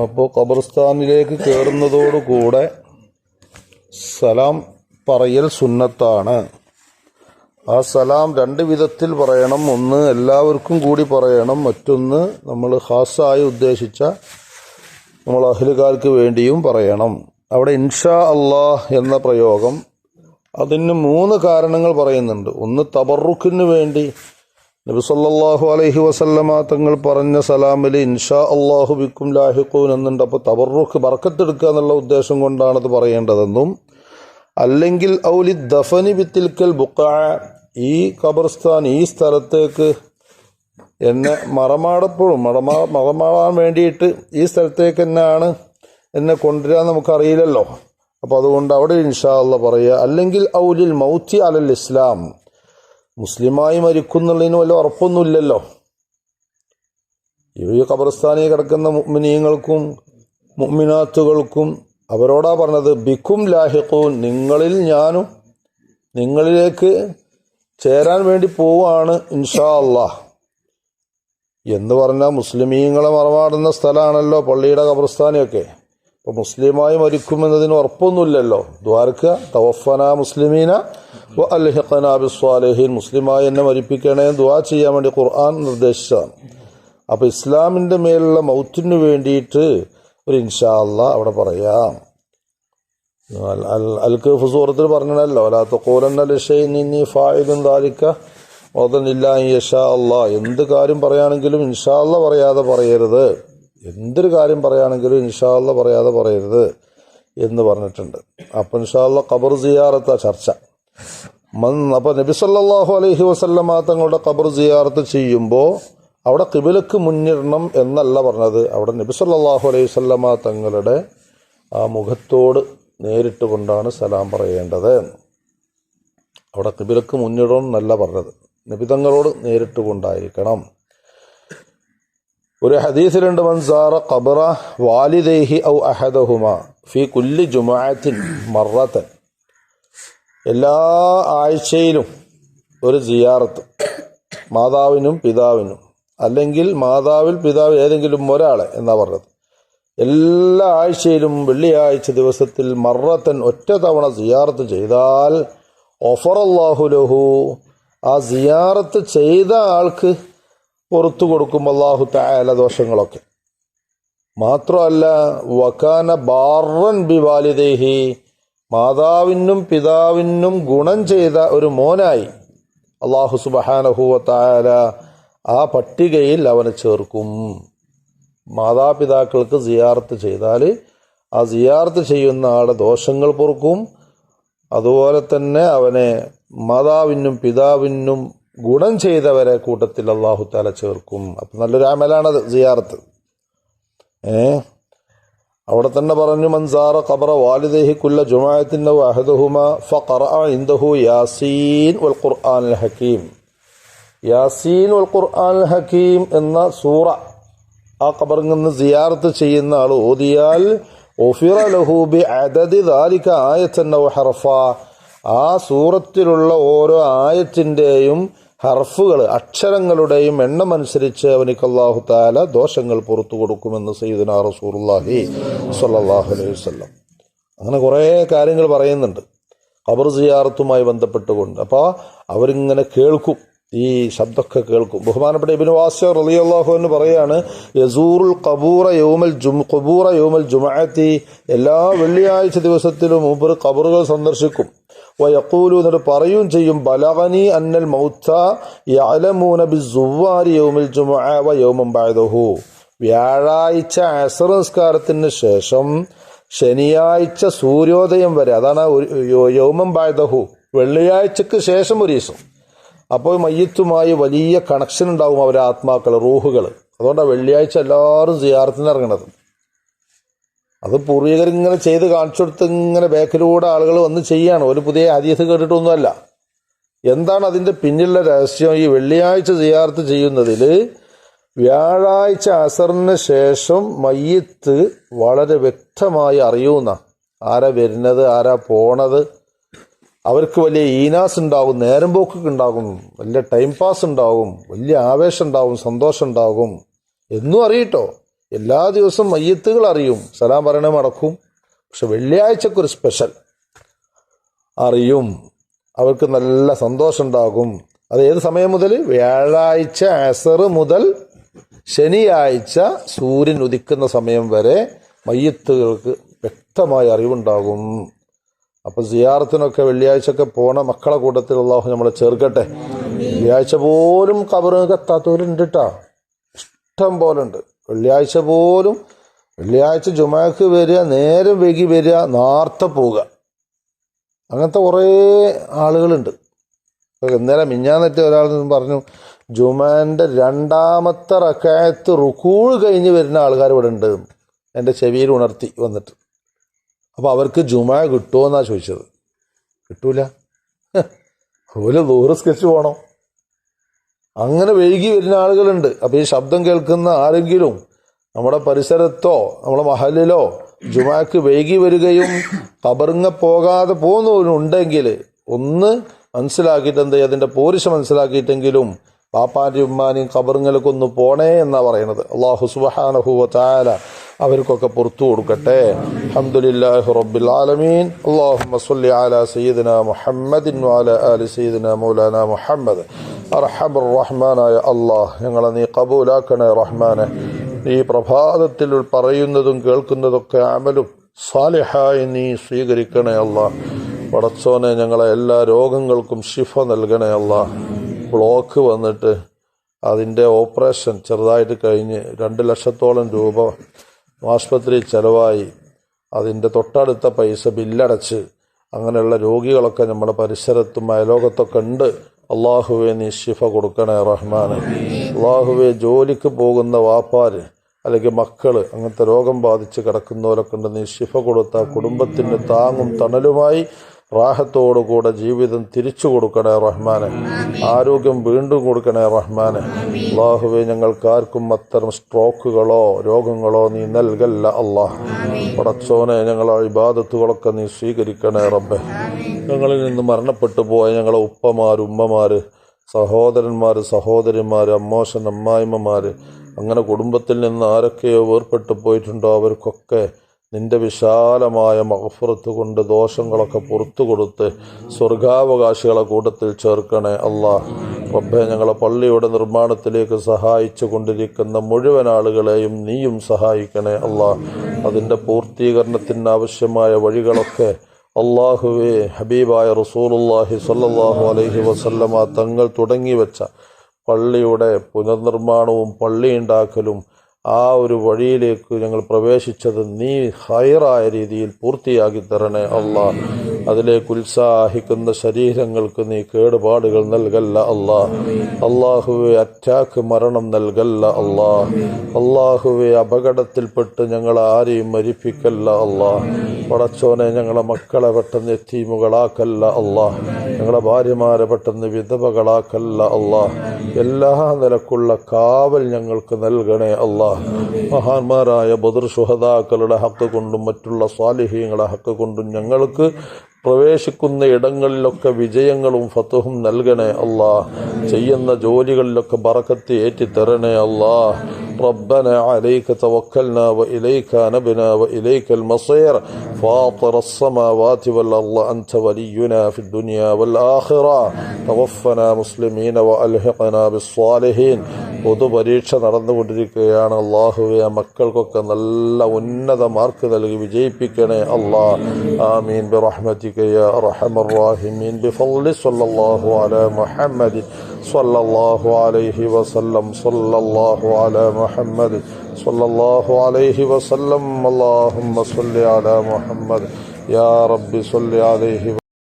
അപ്പോൾ ഖബർസ്ഥാനിലേക്ക് കയറുന്നതോടുകൂടെ സലാം പറയൽ സുന്നത്താണ്. ആ സലാം രണ്ട് വിധത്തിൽ പറയണം. ഒന്ന് എല്ലാവർക്കും കൂടി പറയണം, മറ്റൊന്ന് നമ്മൾ ഖാസായി ഉദ്ദേശിച്ച നമ്മൾ അഹ്ലുകാർക്ക് വേണ്ടിയും പറയണം. അവിടെ ഇൻഷാ അല്ലാഹ് എന്ന പ്രയോഗം അതിന് 3 കാരണങ്ങൾ പറയുന്നുണ്ട്. ഒന്ന്, തബറുക്കിന് വേണ്ടി നബി സല്ലല്ലാഹു അലൈഹി വസല്ലമ തങ്ങൾ പറഞ്ഞ സലാമിൽ ഇൻഷാ അല്ലാഹു ബിക്കും ലാഹിഖൂൻ എന്നുണ്ട്. അപ്പോൾ തബറുക്ക് ബർക്കത്തെടുക്കുക എന്നുള്ള ഉദ്ദേശം കൊണ്ടാണത് പറയേണ്ടതെന്നും, അല്ലെങ്കിൽ ഔലി ദഫനി ബിത്തിൽക്കൽ ബുഖാ, ഈ ഖബർസ്ഥാൻ ഈ സ്ഥലത്തേക്ക് എന്നെ മറമാടാൻ വേണ്ടിയിട്ട് ഈ സ്ഥലത്തേക്ക് എന്നെ കൊണ്ടുവരാൻ നമുക്കറിയില്ലല്ലോ, അപ്പോൾ അതുകൊണ്ട് അവിടെ ഇൻഷാ അല്ലാഹ് പറയുക. അല്ലെങ്കിൽ ഔലിൽ മൗത്തി അലൽ ഇസ്ലാം, മുസ്ലിമായി മരിക്കുന്നുള്ളതിന് വല്ല ഉറപ്പൊന്നുമില്ലല്ലോ. ഈ ഖബർസ്ഥാനിൽ കിടക്കുന്ന മുഅ്മിനീങ്ങൾക്കും മുഅ്മിനാത്തുകൾക്കും അവരോടാ പറഞ്ഞത് ബിക്കും ലാഹിഖൂൻ, നിങ്ങളിൽ ഞാനും നിങ്ങളിലേക്ക് ചേരാൻ വേണ്ടി പോവാണ് ഇൻഷാ അല്ലാഹ് എന്ന് പറഞ്ഞാൽ മുസ്ലിമീങ്ങളെ മറമാടുന്ന സ്ഥലമാണല്ലോ പള്ളിയുടെ ഖബർസ്ഥാനിയൊക്കെ. അപ്പോൾ മുസ്ലിമായി മരിക്കുമെന്നതിന് ഉറപ്പൊന്നുമില്ലല്ലോ. ദ്വാരക്കുക തവഫന മുസ്ലിമീന വ അൽഹിഖനാ ബിസ്സാലിഹീൻ, മുസ്ലിമായി എന്നെ മരിപ്പിക്കണേ ദുആ ചെയ്യാൻ വേണ്ടി ഖുർആൻ നിർദ്ദേശിച്ചതാണ്. അപ്പോൾ ഇസ്ലാമിൻ്റെ മേലുള്ള മൗത്തിനു വേണ്ടിയിട്ട് ഒരു ഇൻഷാ അല്ലാഹ് അവിടെ പറയാം. അൽ-കഹ്ഫ് സൂറത്തിൽ പറഞ്ഞല്ലോ, ലാ തഖൂലന്ന ലിശൈഇൻ ഇന്നി ഫാഇലുൻ ദാലിക ഗദൻ ഇല്ലാ അൻ യശാ അല്ലാഹ്, എന്ത് കാര്യം പറയുകയാണെങ്കിലും ഇൻഷാ അല്ലാഹ് പറയാതെ പറയരുത്, എന്തൊരു കാര്യം പറയുകയാണെങ്കിലും ഇൻഷാ അല്ലാഹ് പറയാതെ പറയരുത് എന്ന് പറഞ്ഞിട്ടുണ്ട്. അപ്പം ഇൻഷാ അല്ലാഹ് ഖബർ സിയാറത്ത ചർച്ച. അപ്പോൾ നബി സല്ലല്ലാഹു അലൈഹി വസല്ലമ തങ്ങളുടെ ഖബർ സിയാറത്ത് ചെയ്യുമ്പോൾ അവിടെ ഖിബലക്ക് മുന്നിടണം എന്നല്ല പറഞ്ഞത്. അവിടെ നബി സല്ലല്ലാഹു അലൈഹി വസല്ലമ തങ്ങളുടെ ആ മുഖത്തോട് നേരിട്ട് കൊണ്ടാണ് സലാം പറയേണ്ടത്. അവിടെ ഖിബലക്ക് മുന്നിടണം എന്നല്ല പറഞ്ഞത്, നബി തങ്ങളോട് നേരിട്ട് കൊണ്ടായിരിക്കണം. ഒരു ഹദീസിലുണ്ട്, മൻ സാറ ഖബറ വാലിദൈഹി ഔ അഹദഹുമാ ഫി കുല്ലി ജുമുഅത്തിൻ മറത്തൻ, എല്ലാ ആഴ്ചയിലും ഒരു സിയാറത്ത് മാതാവിനും പിതാവിനും, അല്ലെങ്കിൽ മാതാവിൽ പിതാവിൽ ഏതെങ്കിലും ഒരാളെ എന്നാ പറഞ്ഞത്, എല്ലാ ആഴ്ചയിലും വെള്ളിയാഴ്ച ദിവസത്തിൽ മറത്തൻ ഒറ്റ തവണ സിയാറത്ത് ചെയ്താൽ ഗഫറല്ലാഹു ലഹു, ആ സിയാറത്ത് ചെയ്ത ആൾക്ക് പുറത്തു കൊടുക്കും അല്ലാഹു തആല ദോഷങ്ങളൊക്കെ. മാത്രമല്ല വകാന ബാറൻ ബിവാലിദൈഹി, മാതാവിനും പിതാവിനും ഗുണം ചെയ്ത ഒരു മോനായി അല്ലാഹു സുബ്ഹാനഹു വ തആല ആ പട്ടികയിൽ അവനെ ചേർക്കും. മാതാപിതാക്കൾക്ക് സിയാറത്ത് ചെയ്താൽ ആ സിയാറത്ത് ചെയ്യുന്ന ആളുടെ ദോഷങ്ങൾ പൊറുക്കും. അതുപോലെ തന്നെ അവനെ മാതാവിനും പിതാവിനും ഗുണം ചെയ്തവരെ കൂട്ടത്തിൽ അല്ലാഹു തആല ചേർക്കും. അപ്പം നല്ലൊരു അമലാണത് സിയാറത്ത്. അവിടെ തന്നെ പറഞ്ഞു, മൻ സാറ ഖബറ വാലിദൈഹി കുല്ല ജുമുഅത്തിൻ വ അഹദഹുമാ ഫഖറഅ ഇൻദഹു യാസീൻ വൽ ഖുർആനുൽ ഹകീം, യാസീൻ വൽ ഖുർആനുൽ ഹകീം എന്ന സൂറ ആ ഖബറിൽ നിന്ന് സിയാറത്ത് ചെയ്യുന്ന ആൾ ഓതിയാൽ ഉഫിറ ലഹു ബി അദദി ദാലിക ആയതൻ വ ഹർഫ, ആ സൂറത്തിലുള്ള ഓരോ ആയത്തിൻ്റെയും ഹർഫുകൾ അക്ഷരങ്ങളുടെയും എണ്ണം അനുസരിച്ച് അവനിക്ക് അല്ലാഹു തആല ദോഷങ്ങൾ പുറത്തു കൊടുക്കുമെന്ന് സയ്യിദുനാ റസൂലുള്ളാഹി സ്വല്ലല്ലാഹു അലൈഹി വസല്ലം. അങ്ങനെ കുറേ കാര്യങ്ങൾ പറയുന്നുണ്ട് ഖബർ സിയാറത്തുമായി ബന്ധപ്പെട്ടുകൊണ്ട്. അപ്പോൾ അവരിങ്ങനെ കേൾക്കും, ഈ ശബ്ദമൊക്കെ കേൾക്കും. ബഹുമാനപ്പെട്ട ഇബ്നു വാസിർ റളിയല്ലാഹു അൻഹു പറയാണ്, യസൂറുൽ ഖബൂറ യൗമൽ ജുമുഅത്തി, എല്ലാ വെള്ളിയാഴ്ച ദിവസത്തിലും മൂപ്പർ ഖബറുകൾ സന്ദർശിക്കും. വയഖൂലു, എന്നിട്ട് പറയുകയും ചെയ്യും, ബലഗനി അന്നൽ മൗത യഅലമൂന ബിസ്സുവാരി യൗമിൽ ജുമുഅ വ യൗമൻ ബഅദഹു, വ്യാഴാഴ്ച അസ്ർ നിസ്കാരത്തിന് ശേഷം ശനിയാഴ്ച സൂര്യോദയം വരെ, അതാണ് യൗമൻ ബഅദഹു, വെള്ളിയാഴ്ചക്ക് ശേഷം ഒരു ദിവസം. അപ്പോൾ മയ്യത്തുമായി വലിയ കണക്ഷൻ ഉണ്ടാവും അവരുടെ ആത്മാക്കൾ, റൂഹുകൾ. അതുകൊണ്ടാണ് വെള്ളിയാഴ്ച എല്ലാവരും സിയാറത്തിന് ഇറങ്ങണത്. അത് പൂർവികരിങ്ങനെ ചെയ്ത് കാണിച്ചു കൊടുത്ത് ഇങ്ങനെ ബാക്കിലൂടെ ആളുകൾ വന്ന് ചെയ്യാണ്. ഒരു പുതിയ ഹദീസ് കേട്ടിട്ടൊന്നുമല്ല. എന്താണ് അതിൻ്റെ പിന്നിലുള്ള രഹസ്യം? ഈ വെള്ളിയാഴ്ച സിയാറത്ത് ചെയ്യുന്നതിൽ വ്യാഴാഴ്ച അസറിന് ശേഷം മയ്യത്ത് വളരെ വ്യക്തമായി അറിയുന്ന, ആരാ വരുന്നത് ആരാ പോണത്, അവർക്ക് വലിയ ഈനാസ് ഉണ്ടാകും, നേരം പോക്കൊക്കെ ഉണ്ടാകും, വലിയ ടൈം പാസ് ഉണ്ടാകും, വലിയ ആവേശം ഉണ്ടാകും, സന്തോഷം ഉണ്ടാകും എന്നും അറിയട്ടോ. എല്ലാ ദിവസവും മയ്യത്തുകൾ അറിയും, സലാം പറയണേ മടക്കും. പക്ഷെ വെള്ളിയാഴ്ചക്കൊരു സ്പെഷ്യൽ അറിയും, അവർക്ക് നല്ല സന്തോഷം ഉണ്ടാകും. അത് ഏത് സമയം മുതൽ? വ്യാഴാഴ്ച അസർ മുതൽ ശനിയാഴ്ച സൂര്യൻ ഉദിക്കുന്ന സമയം വരെ മയ്യത്തുകൾക്ക് വ്യക്തമായ അറിവുണ്ടാകും. അപ്പൊ സിയാറത്തിനൊക്കെ വെള്ളിയാഴ്ചയൊക്കെ പോണ മക്കളെ കൂട്ടത്തിൽ അല്ലാഹു നമ്മളെ ചേർക്കട്ടെ. വെള്ളിയാഴ്ച പോലും ഖബറിനൊക്കെ എത്താത്തവരുണ്ട് കേട്ടോ, ഇഷ്ടം പോലെ ഉണ്ട്. വെള്ളിയാഴ്ച പോലും, വെള്ളിയാഴ്ച ജുമാക്ക് വരിക, നേരം വൈകി വരിക, നേരത്തെ പോവുക, അങ്ങനത്തെ കുറേ ആളുകളുണ്ട്. ഇന്നലെ മിഞ്ഞാന്നിട്ട് ഒരാൾ പറഞ്ഞു, ജുമാന്റെ 2ാമത്തെ റക്അത്ത് റുകൂഅ് കഴിഞ്ഞ് വരുന്ന ആൾക്കാർ ഇവിടെ ഉണ്ട്. എൻ്റെ ചെവിയിൽ ഉണർത്തി വന്നിട്ട്. അപ്പൊ അവർക്ക് ജുമാ കിട്ടുമോ എന്നാ ചോദിച്ചത്. കിട്ടൂല, അതുപോലെ ദൂരെ സ്കെച്ച് പോകണം. അങ്ങനെ വൈകി വരുന്ന ആളുകളുണ്ട്. അപ്പൊ ഈ ശബ്ദം കേൾക്കുന്ന ആരെങ്കിലും നമ്മുടെ പരിസരത്തോ നമ്മുടെ മഹലിലോ ജുമാക്ക് വൈകി വരികയും ഖബറിങ്ങ പോകാതെ പോകുന്നവരുണ്ടെങ്കിൽ ഒന്ന് മനസ്സിലാക്കിയിട്ട് എന്താ, അതിന്റെ പോരിശ മനസ്സിലാക്കിയിട്ടെങ്കിലും പാപ്പാന്റെയും ഉമ്മാനെയും ഖബറിങ്ങലൊക്കെ ഒന്ന് പോണേ എന്നാ പറയണത്. അല്ലാഹു സുബ്ഹാനഹു വ തആല അവർക്കൊക്കെ പുറത്തു കൊടുക്കട്ടെ. അൽഹംദുലില്ലാഹി റബ്ബിൽ ആലമീൻ. അല്ലാഹുമ്മ സ്വല്ലി അലാ സയ്യിദിനാ മുഹമ്മദിൻ വഅലാ ആലി സയ്യിദിനാ മൗലാനാ മുഹമ്മദ്. അർഹമർ റഹ്മാനായ അല്ലാഹ്, ഞങ്ങളെ നീ ഖബൂലാക്കണേ റഹ്മാനെ. ഈ പ്രഭാതത്തിൽ പറയുന്നതും കേൾക്കുന്നതൊക്കെ അമലും സാലിഹായി നീ സ്വീകരിക്കണേ അല്ലാഹ്. പടച്ചോനെ, ഞങ്ങളെ എല്ലാ രോഗങ്ങൾക്കും ശിഫ നൽകണേ അല്ലാഹ്. ബ്ലോക്ക് വന്നിട്ട് അതിൻ്റെ ഓപ്പറേഷൻ ചെറുതായിട്ട് കഴിഞ്ഞ് 2 ലക്ഷത്തോളം രൂപ ആശുപത്രി ചെലവായി, അതിൻ്റെ തൊട്ടടുത്ത പൈസ ബില്ലടച്ച് അങ്ങനെയുള്ള രോഗികളൊക്കെ നമ്മുടെ പരിസരത്തും അയലോകത്തൊക്കെ ഉണ്ട്. അള്ളാഹുവെ നീ ശിഫ കൊടുക്കണേ റഹ്മാനെ. അള്ളാഹുവെ, ജോലിക്ക് പോകുന്ന വാപ്പാര് അല്ലെങ്കിൽ മക്കള് അങ്ങനത്തെ രോഗം ബാധിച്ച് കിടക്കുന്നവരൊക്കെ ഉണ്ട്. നീ ശിഫ കൊടുത്ത കുടുംബത്തിന് താങ്ങും തണലുമായി റാഹത്തോടുകൂടെ ജീവിതം തിരിച്ചു കൊടുക്കണേ റഹ്മാനെ. ആരോഗ്യം വീണ്ടും കൊടുക്കണേ റഹ്മാനെ. അല്ലാഹുവേ, ഞങ്ങൾക്കാർക്കും അത്തരം സ്ട്രോക്കുകളോ രോഗങ്ങളോ നീ നൽകല്ല അല്ലാഹ്. പടച്ചോനെ, ഞങ്ങളെ ഇബാദത്തുകളൊക്കെ നീ സ്വീകരിക്കണേ റബ്ബെ. ഞങ്ങളിൽ നിന്ന് മരണപ്പെട്ടു പോയ ഞങ്ങളെ ഉപ്പമാര്, ഉമ്മമാര്, സഹോദരന്മാര്, സഹോദരിമാര്, അമ്മോശൻ, അമ്മായിമ്മമാര്, അങ്ങനെ കുടുംബത്തിൽ നിന്ന് ആരൊക്കെയോ വേർപെട്ടു പോയിട്ടുണ്ടോ അവർക്കൊക്കെ നിന്റെ വിശാലമായ മഗ്ഫിറത്ത് കൊണ്ട് ദോഷങ്ങളൊക്കെ പുറത്തു കൊടുത്ത് സ്വർഗാവകാശികളെ കൂട്ടത്തിൽ ചേർക്കണേ അല്ലാഹ്. റബ്ബേ, ഞങ്ങളെ പള്ളിയുടെ നിർമ്മാണത്തിലേക്ക് സഹായിച്ചു കൊണ്ടിരിക്കുന്ന മുഴുവൻ ആളുകളെയും നീയും സഹായിക്കണേ അല്ലാഹ്. അതിൻ്റെ പൂർത്തീകരണത്തിന് ആവശ്യമായ വഴികളൊക്കെ അല്ലാഹുവേ, ഹബീബായ റസൂലുള്ളാഹി സ്വല്ലല്ലാഹു അലൈഹി വസല്ലമ തങ്ങൾ തുടങ്ങി വെച്ച പള്ളിയുടെ പുനർനിർമ്മാണവും പള്ളിയുണ്ടാക്കലും ആ ഒരു വഴിയിലേക്ക് ഞങ്ങൾ പ്രവേശിച്ചത് നീ ഹൈറായ രീതിയിൽ പൂർത്തിയാക്കി തരണേ അല്ലാഹ്. അതിലേക്ക് ഉത്സാഹിക്കുന്ന ശരീരങ്ങൾക്ക് നീ കേടുപാടുകൾ നൽകല്ല അല്ലാഹ്. അല്ലാഹുവെ, അറ്റാക്ക് മരണം നൽകല്ല അല്ലാഹ്. അല്ലാഹുവെ, അപകടത്തിൽപ്പെട്ട് ഞങ്ങളെ ആരെയും മരിപ്പിക്കല്ല അല്ലാഹ്. പടച്ചോനെ, ഞങ്ങളെ മക്കളെ പെട്ടെന്ന് യതീമുകളാക്കല്ല അല്ലാഹ്. ഞങ്ങളെ ഭാര്യമാരെ പെട്ടെന്ന് വിധവകളാക്കല്ല അല്ലാഹ്. എല്ലാ നിലക്കുള്ള കാവൽ ഞങ്ങൾക്ക് നൽകണേ അല്ലാഹ്. മഹാന്മാരായ ബദർ ശുഹദാക്കളുടെ ഹക്ക് കൊണ്ടും മറ്റുള്ള സ്വാലിഹീങ്ങളുടെ ഹക്ക് കൊണ്ടും ഞങ്ങൾക്ക് പ്രവേശിക്കുന്ന ഇടങ്ങളിലൊക്കെ വിജയങ്ങളും ഫതഹും നൽകണേ അല്ലാഹ്. ചെയ്യുന്ന ജോലികളിലൊക്കെ ബറക്കത്ത് ഏറ്റിത്തരണേ അല്ലാഹ്. ربنا عليك توكلنا وإليك نبنا وإليك المصير فاطر السماوات والأرض أنت ولينا في الدنيا والآخرة توفنا مسلمين وألحقنا بالصالحين. പൊതുപരീക്ഷ നടന്നുകൊണ്ടിരിക്കുകയാണ് അല്ലാഹുവേ. മക്കൾക്കൊക്കെ നല്ല ഉന്നത മാർക്ക് നൽകി വിജയിപ്പിക്കണേ അല്ലാഹ്. ആമീൻ ബിറഹ്മതിക യാ അർഹമർ റഹീമീൻ ബിഫളി സ്വല്ലല്ലാഹു അലാ മുഹമ്മദ് സ്വല്ലല്ലാഹു അലൈഹി വസല്ലം സ്വല്ലല്ലാഹു അലാ മുഹമ്മദ് സ്വല്ലല്ലാഹു അലൈഹി വസല്ലം. അല്ലാഹുമ്മ സ്വല്ലി അലാ മുഹമ്മദ് യാ റബ്ബി സ്വല്ലി അലൈഹി